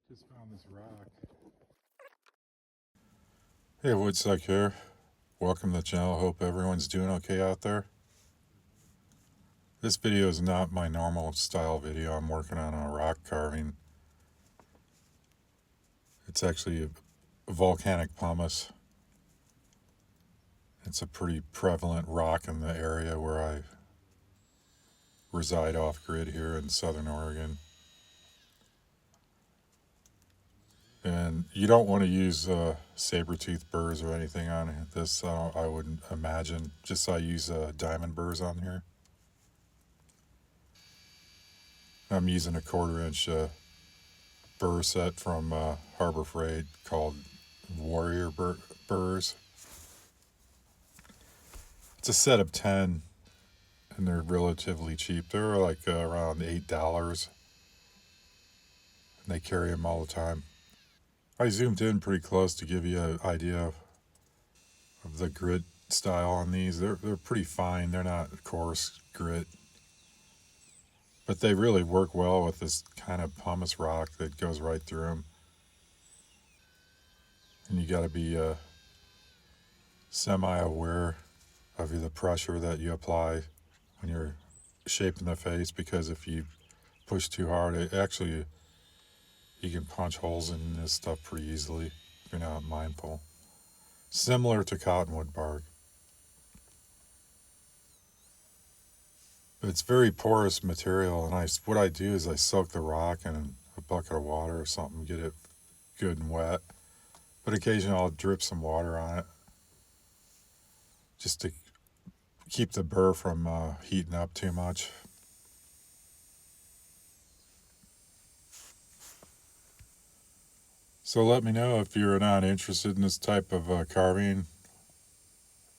Just found this rock. Hey, wood-psyche here. Welcome to the channel. Hope everyone's doing okay out there. This video is not my normal style video. I'm working on a rock carving. It's actually a volcanic pumice. It's a pretty prevalent rock in the area where I reside off-grid here in Southern Oregon. And you don't want to use saber-tooth burrs or anything on this. I wouldn't imagine. Just I use diamond burrs on here. I'm using a 1/4-inch burr set from Harbor Freight called Warrior burrs. It's a set of 10, and they're relatively cheap. They're like around $8, and they carry them all the time. I zoomed in pretty close to give you an idea of the grit style on these. They're pretty fine. They're not coarse grit, but they really work well with this kind of pumice rock that goes right through them. And you got to be semi-aware of the pressure that you apply when you're shaping the face, because if you push too hard, you can punch holes in this stuff pretty easily if you're not mindful. Similar to cottonwood bark. But it's very porous material, and what I do is I soak the rock in a bucket of water or something, get it good and wet. But occasionally I'll drip some water on it just to keep the burr from heating up too much. So let me know if you're not interested in this type of carving.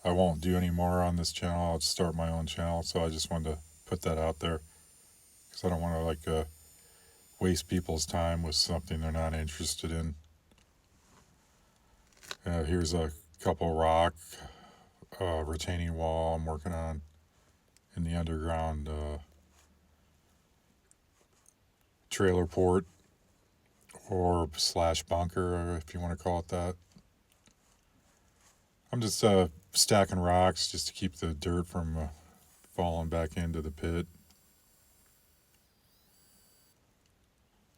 I won't do any more on this channel. I'll start my own channel, so I just wanted to put that out there because I don't want to waste people's time with something they're not interested in. Here's a couple rock retaining wall I'm working on in the underground trailer port or / bunker, if you want to call it that. I'm just stacking rocks just to keep the dirt from falling back into the pit.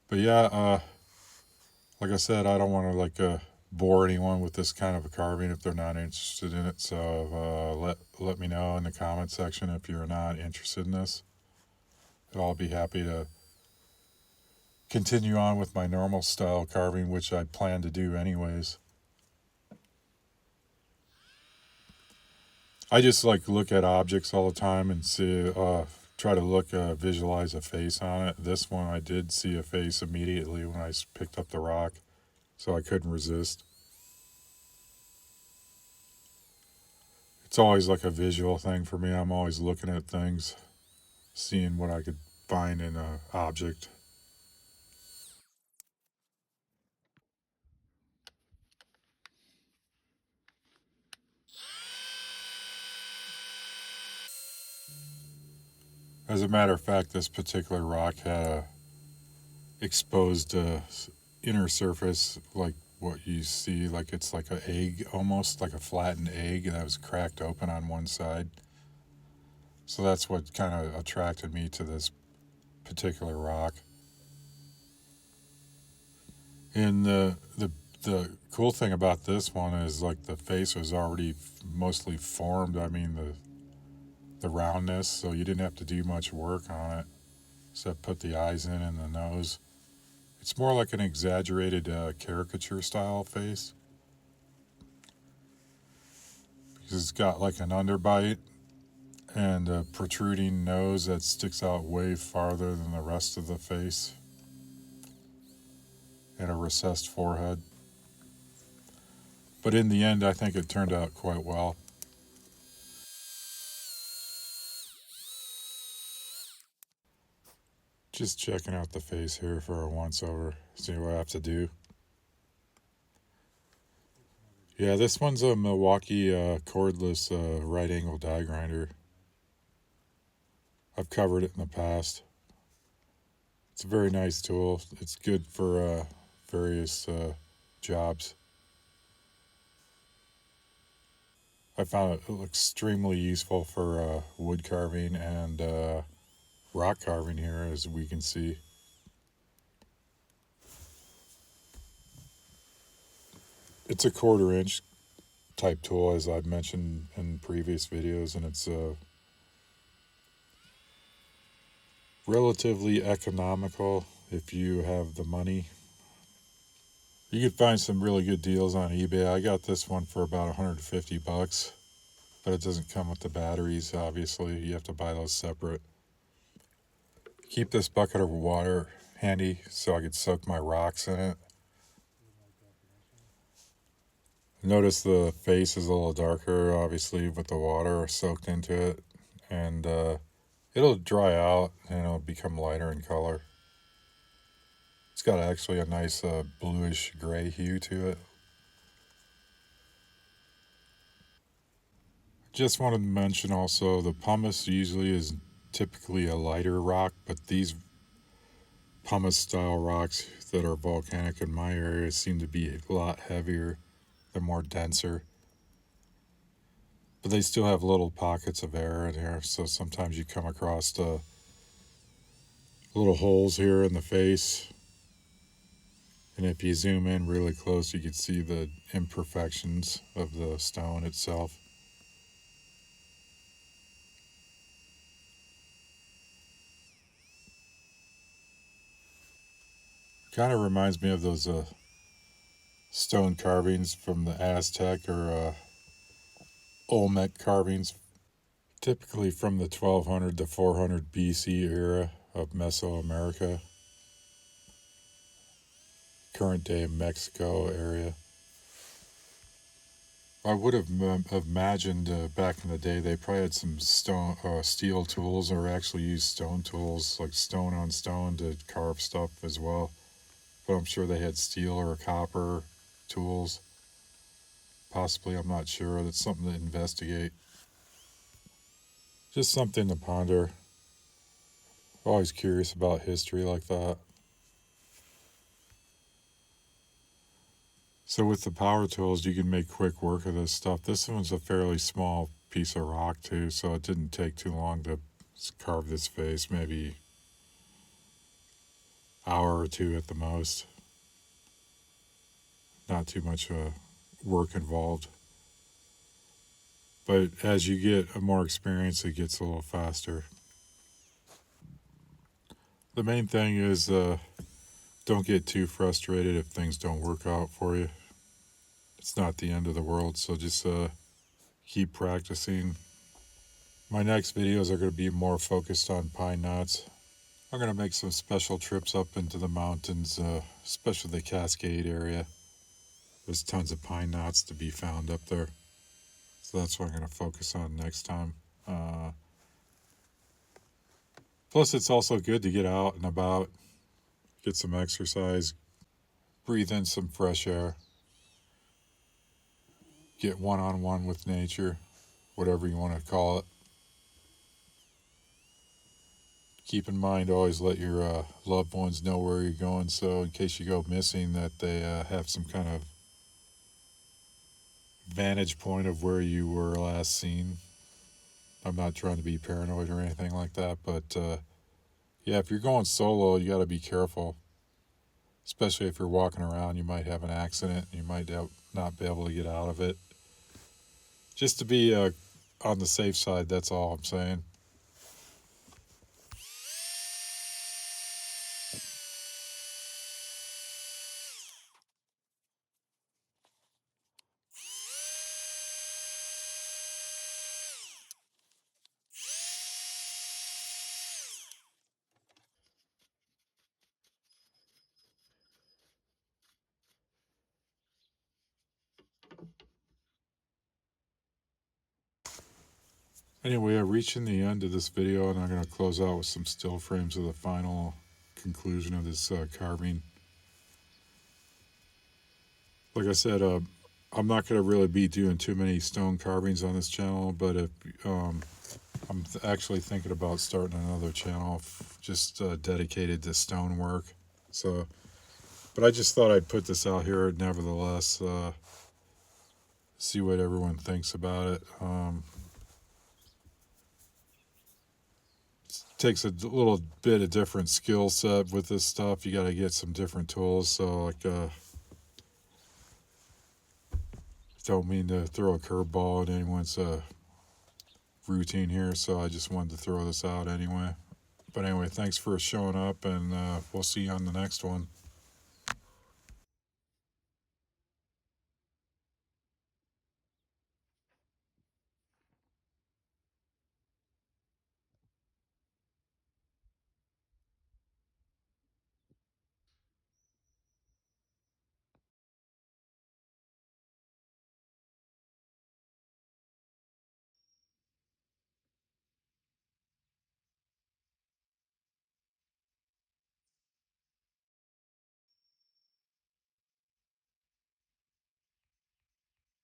But yeah, like I said, I don't want to bore anyone with this kind of a carving if they're not interested in it. So let me know in the comment section if you're not interested in this. And I'll be happy to continue on with my normal style carving, which I plan to do anyways. I just look at objects all the time and see, try to visualize a face on it. This one, I did see a face immediately when I picked up the rock, so I couldn't resist. It's always like a visual thing for me. I'm always looking at things, seeing what I could find in an object. As a matter of fact, this particular rock had a exposed inner surface, like what you see, like it's like an egg, almost like a flattened egg, that was cracked open on one side. So that's what kind of attracted me to this particular rock. And the cool thing about this one is the face was already mostly formed. I mean the roundness, so you didn't have to do much work on it except put the eyes in and the nose. It's more like an exaggerated caricature style face, because it's got like an underbite and a protruding nose that sticks out way farther than the rest of the face, and a recessed forehead. But in the end, I think it turned out quite well. Just checking out the face here for a once over, see what I have to do. Yeah, this one's a Milwaukee cordless right angle die grinder. I've covered it in the past. It's a very nice tool. It's good for various jobs. I found it extremely useful for wood carving and rock carving here, as we can see. It's a 1/4 inch type tool, as I've mentioned in previous videos, and it's relatively economical if you have the money. You could find some really good deals on eBay. I got this one for about 150 bucks, but it doesn't come with the batteries, obviously. You have to buy those separate. Keep this bucket of water handy so I could soak my rocks in it. Notice the face is a little darker, obviously, with the water soaked into it. And it'll dry out and it'll become lighter in color. It's got actually a nice bluish gray hue to it. Just wanted to mention also, the pumice usually is typically a lighter rock, but these pumice style rocks that are volcanic in my area seem to be a lot heavier. They're more denser. But they still have little pockets of air in here, so sometimes you come across little holes here in the face. And if you zoom in really close, you can see the imperfections of the stone itself. Kind of reminds me of those stone carvings from the Aztec or Olmec carvings, typically from the 1200 to 400 BC era of Mesoamerica, current day Mexico area. I would have imagined back in the day they probably had some steel tools, or actually used stone tools, like stone on stone, to carve stuff as well. But I'm sure they had steel or copper tools. Possibly, I'm not sure. That's something to investigate. Just something to ponder. Always curious about history like that. So with the power tools, you can make quick work of this stuff. This one's a fairly small piece of rock too, so it didn't take too long to carve this face. Maybe hour or two at the most. Not too much work involved. But as you get more experience, it gets a little faster. The main thing is don't get too frustrated if things don't work out for you. It's not the end of the world, so just keep practicing. My next videos are going to be more focused on pine knots. I'm going to make some special trips up into the mountains, especially the Cascade area. There's tons of pine knots to be found up there. So that's what I'm going to focus on next time. Plus, it's also good to get out and about, get some exercise, breathe in some fresh air, get one-on-one with nature, whatever you want to call it. Keep in mind, always let your loved ones know where you're going, so in case you go missing, that they have some kind of vantage point of where you were last seen. I'm not trying to be paranoid or anything like that, but yeah, if you're going solo, you got to be careful. Especially if you're walking around, you might have an accident. You might not be able to get out of it. Just to be on the safe side, that's all I'm saying. Anyway, I'm reaching the end of this video, and I'm going to close out with some still frames of the final conclusion of this carving. Like I said, I'm not going to really be doing too many stone carvings on this channel, but if I'm actually thinking about starting another channel just dedicated to stonework. So, But I just thought I'd put this out here nevertheless. See what everyone thinks about it. Takes a little bit of different skill set with this stuff. You got to get some different tools. So like, don't mean to throw a curveball at anyone's routine here. So I just wanted to throw this out anyway. But anyway, thanks for showing up, and we'll see you on the next one.